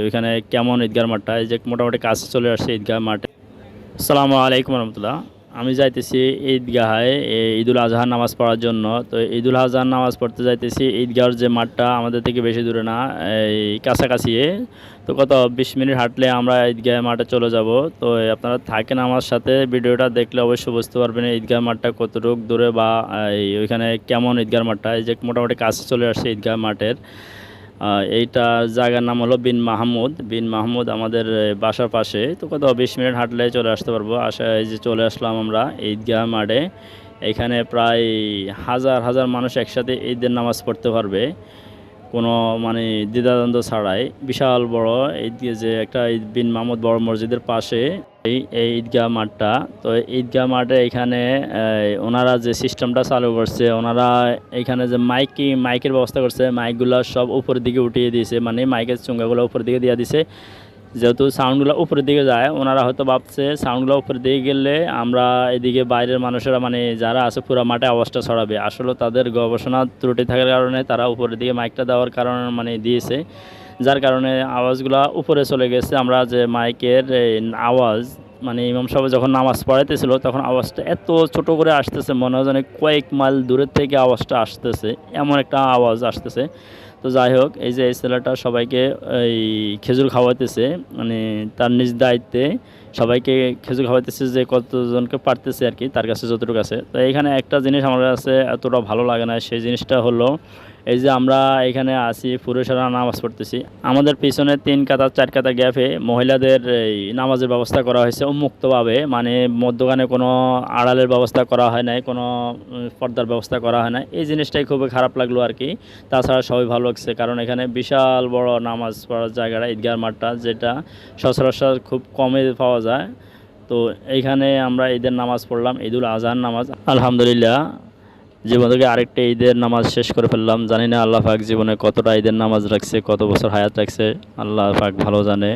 ওইখানে কেমন ঈদগাহ মাঠটা, এই যে মোটামুটি কাছে চলে আসছে ঈদগাহ মাঠে। আসসালামু আলাইকুম রহমতুল্লাহ। আমি যাইতেছি ঈদগাহে ঈদুল আজহার নামাজ পড়ার জন্য। তো ঈদুল আজহার নামাজ পড়তে যাইতেছি, ঈদগাহর যে মাঠটা আমাদের থেকে বেশি দূরে না, এই কাছাকাছি। তো কত 20 মিনিট হাঁটলে আমরা ঈদগাহ মাঠে চলে যাব। তো আপনারা থাকেন আমার সাথে, ভিডিওটা দেখলে অবশ্যই বুঝতে পারবেন ঈদগাহ মাঠটা কতটুকু দূরে বা ওইখানে কেমন ঈদগাহ মাঠটা, এই যে মোটামুটি কাছে চলে আসছে ঈদগাহ মাঠের। এইটা জায়গার নাম হলো বিন মাহমুদ আমাদের বাসার পাশে। তো কত 20 মিনিট হাঁটলে চলে আসতে পারবো। এই যে চলে আসলাম আমরা ঈদগাহ মাঠে। এখানে প্রায় হাজার হাজার মানুষ একসাথে ঈদের নামাজ পড়তে পারবে কোনো মানে দ্বিধাদ্বন্দ্ব ছাড়াই। বিশাল বড় ঈদগাহ, যে একটা বিন মাহমুদ বড় মসজিদের পাশে এই ঈদগাহ মাঠটা। তো ঈদগাহ মাঠে এখানে ওনারা যে সিস্টেমটা চালু করছে, ওনারা এখানে যে মাইকের ব্যবস্থা করছে, মাইকগুলো সব উপরের দিকে উঠিয়ে দিয়েছে, মানে মাইকের চুঙ্গাগুলো উপরের দিকে দিয়ে দিছে। যেহেতু সাউন্ডগুলো উপরের দিকে যায়, ওনারা হয়তো ভাবছে সাউন্ডগুলো উপরের দিকে গেলে আমরা এদিকে বাইরের মানুষেরা মানে যারা আছে পুরো মাঠে আওয়াজটা ছড়াবে। আসলে তাদের গবেষণা ত্রুটি থাকার কারণে তারা উপরের দিকে মাইকটা দেওয়ার কারণে মানে দিয়েছে, যার কারণে আওয়াজগুলো উপরে চলে গেছে। আমরা যে মাইকের আওয়াজ মানে ইমাম সাহেব যখন নামাজ পড়াইতেছিল তখন আওয়াজটা এত ছোট করে আসতেছে, মনে হয় যেন কয়েক মাইল দূরের থেকে আওয়াজটা আসতেছে, এমন একটা আওয়াজ আসতেছে। তো যাই হোক, এই যে এই ছেলেটা সবাইকে এই খেজুর খাওয়াইতেছে, মানে তার নিজ দায়িত্বে সবাইকে খেজুর খাওয়াইতেছে, যে কতজনকে পারতেছে আর কি, তার কাছে যতটুকু আছে। তো এখানে একটা জিনিস আমার কাছে এতটা ভালো লাগে না, সেই জিনিসটা হলো এই যে আমরা এখানে আছি পুরুষেরা নামাজ পড়তেছি, আমাদের পিছনে 3 কাতা 4 কাতা গ্যাপে মহিলাদের এই নামাজের ব্যবস্থা করা হয়েছে উন্মুক্তভাবে, মানে মধ্যখানে কোনো আড়ালের ব্যবস্থা করা হয় নাই, কোনো পর্দার ব্যবস্থা করা হয় না। এই জিনিসটাই খুবই খারাপ লাগলো আর কি। তাছাড়া সবাই ভালো লাগছে, কারণ এখানে বিশাল বড় নামাজ পড়ার জায়গাটা ঈদগাহ মাঠটা, যেটা সচরাচর খুব কমে পাওয়া যায়। তো এইখানে আমরা ঈদের নামাজ পড়লাম, ঈদুল আজহার নামাজ। আলহামদুলিল্লাহ, জীবন থেকে আরেকটা ঈদের নামাজ শেষ করে ফেললাম। জানি না আল্লাহ পাক জীবনে কতটা ঈদের নামাজ রাখছে, কত বছর হায়াত রাখছে, আল্লাহ পাক ভালো জানে।